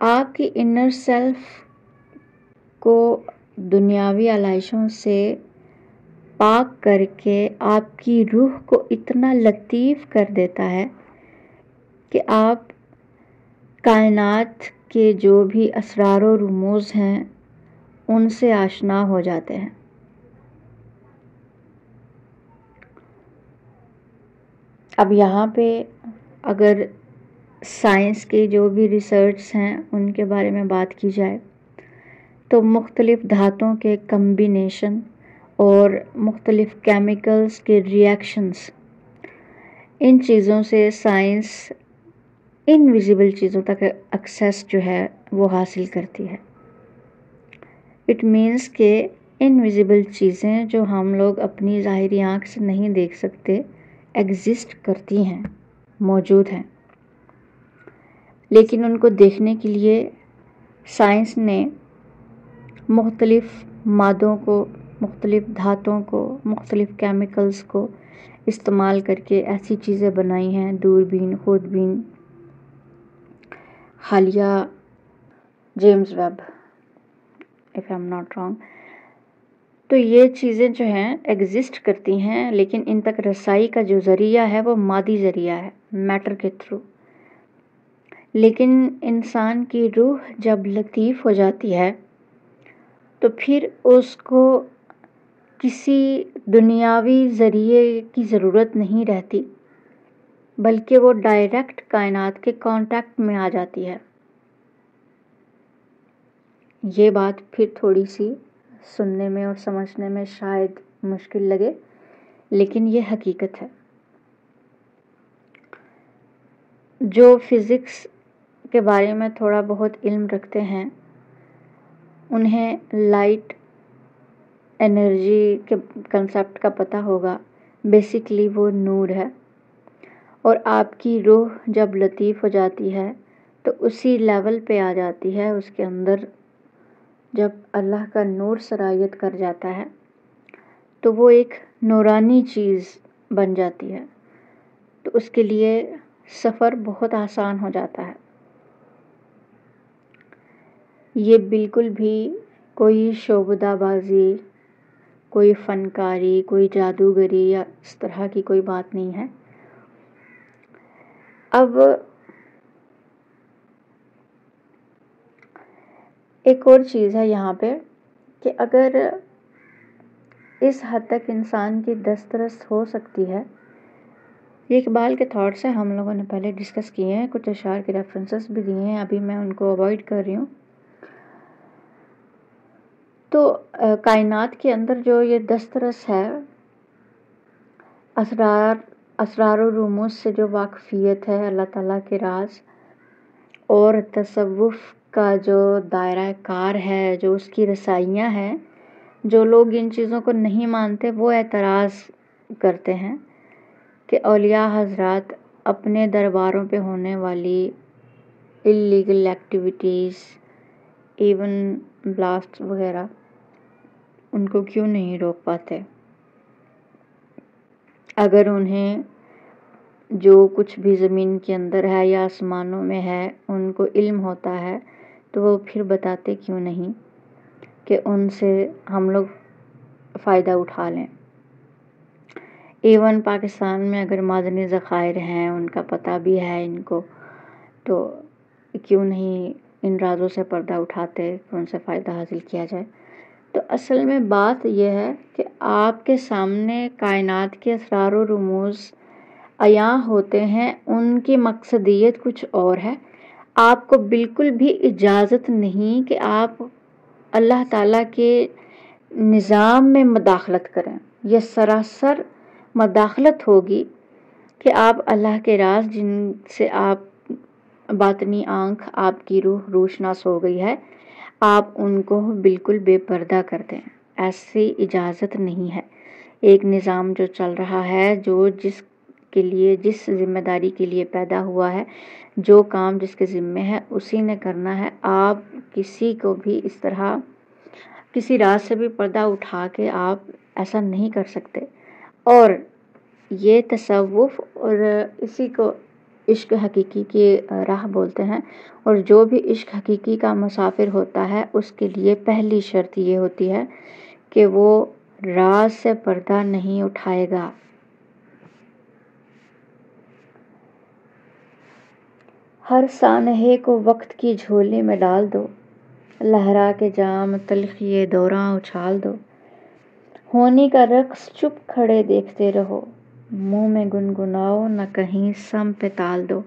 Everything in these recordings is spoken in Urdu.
آپ کی انر سیلف کو دنیاوی علائشوں سے پاک کر کے آپ کی روح کو اتنا لطیف کر دیتا ہے کہ آپ کائنات کے جو بھی اسرار و رموز ہیں ان سے آشنا ہو جاتے ہیں۔ اب یہاں پہ اگر سائنس کی جو بھی ریسرچ ہیں ان کے بارے میں بات کی جائے تو مختلف دھاتوں کے کمبینیشن اور مختلف کیمیکلز کے ریئیکشنز، ان چیزوں سے سائنس انویزیبل چیزوں تک ایکسیس جو ہے وہ حاصل کرتی ہے۔ اٹ مینس کہ انویزیبل چیزیں جو ہم لوگ اپنی ظاہری آنکھ سے نہیں دیکھ سکتے ایگزسٹ کرتی ہیں، موجود ہیں، لیکن ان کو دیکھنے کے لیے سائنس نے مختلف مادوں کو، مختلف دھاتوں کو، مختلف کیمیکلز کو استعمال کر کے ایسی چیزیں بنائی ہیں، دوربین، خوردبین، حالیہ James Webb if I'm not wrong۔ تو یہ چیزیں جو ہیں ایگزسٹ کرتی ہیں، لیکن ان تک رسائی کا جو ذریعہ ہے وہ مادی ذریعہ ہے، میٹر کے تھرو۔ لیکن انسان کی روح جب لطیف ہو جاتی ہے تو پھر اس کو کسی دنیاوی ذریعے کی ضرورت نہیں رہتی، بلکہ وہ ڈائریکٹ کائنات کے کانٹیکٹ میں آ جاتی ہے۔ یہ بات پھر تھوڑی سی سننے میں اور سمجھنے میں شاید مشکل لگے، لیکن یہ حقیقت ہے۔ جو فزکس کے بارے میں تھوڑا بہت علم رکھتے ہیں انہیں لائٹ انرجی کے کنسیپٹ کا پتہ ہوگا۔ بیسیکلی وہ نور ہے، اور آپ کی روح جب لطیف ہو جاتی ہے تو اسی لیول پہ آ جاتی ہے، اس کے اندر جب اللہ کا نور سرایت کر جاتا ہے تو وہ ایک نورانی چیز بن جاتی ہے، تو اس کے لیے سفر بہت آسان ہو جاتا ہے۔ یہ بالکل بھی کوئی شعبدہ بازی، کوئی فنکاری، کوئی جادوگری یا اس طرح کی کوئی بات نہیں ہے۔ اب ایک اور چیز ہے یہاں پہ کہ اگر اس حد تک انسان کی دسترس ہو سکتی ہے، یہ اقبال کے تھاٹس ہیں، ہم لوگوں نے پہلے ڈسکس کیے ہیں، کچھ اشعار کے ریفرنسز بھی دیے ہیں، ابھی میں ان کو اوائڈ کر رہی ہوں۔ تو کائنات کے اندر جو یہ دسترس ہے، اسرار و رموز سے جو واقفیت ہے، اللہ تعالیٰ کے راز اور تصوف کا جو دائرہ کار ہے، جو اس کی رسائیاں ہیں، جو لوگ ان چیزوں کو نہیں مانتے وہ اعتراض کرتے ہیں کہ اولیاء حضرات اپنے درباروں پہ ہونے والی اللیگل ایکٹیویٹیز، ایون بلاسٹ وغیرہ، ان کو کیوں نہیں روک پاتے؟ اگر انہیں جو کچھ بھی زمین کے اندر ہے یا آسمانوں میں ہے ان کو علم ہوتا ہے تو وہ پھر بتاتے کیوں نہیں کہ ان سے ہم لوگ فائدہ اٹھا لیں؟ ایون پاکستان میں اگر معدنی ذخائر ہیں، ان کا پتہ بھی ہے ان کو، تو کیوں نہیں ان رازوں سے پردہ اٹھاتے کہ ان سے فائدہ حاصل کیا جائے؟ تو اصل میں بات یہ ہے کہ آپ کے سامنے کائنات کے اسرار و رموز عیاں ہوتے ہیں، ان کی مقصدیت کچھ اور ہے۔ آپ کو بالکل بھی اجازت نہیں کہ آپ اللہ تعالیٰ کے نظام میں مداخلت کریں، یہ سراسر مداخلت ہوگی کہ آپ اللہ کے راز جن سے آپ باطنی آنکھ، آپ کی روح روشناس ہو گئی ہے، آپ ان کو بالکل بے پردہ کر دیں۔ ایسی اجازت نہیں ہے۔ ایک نظام جو چل رہا ہے، جو جس کے لیے، جس ذمہ داری کے لیے پیدا ہوا ہے، جو کام جس کے ذمہ ہے اسی نے کرنا ہے۔ آپ کسی کو بھی اس طرح کسی راز سے بھی پردہ اٹھا کے آپ ایسا نہیں کر سکتے۔ اور یہ تصوف اور اسی کو عشق حقیقی کی راہ بولتے ہیں، اور جو بھی عشق حقیقی کا مسافر ہوتا ہے اس کے لیے پہلی شرط یہ ہوتی ہے کہ وہ راز سے پردہ نہیں اٹھائے گا۔ ہر سانحے کو وقت کی جھولی میں ڈال دو، لہرا کے جام تلخی دوراں اچھال دو، ہونی کا رقص چپ کھڑے دیکھتے رہو، منہ میں گنگناؤ نہ کہیں سم پہ تال دو۔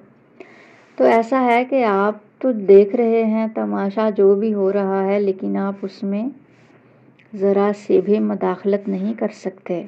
تو ایسا ہے کہ آپ تو دیکھ رہے ہیں تماشا جو بھی ہو رہا ہے، لیکن آپ اس میں ذرا سے بھی مداخلت نہیں کر سکتے۔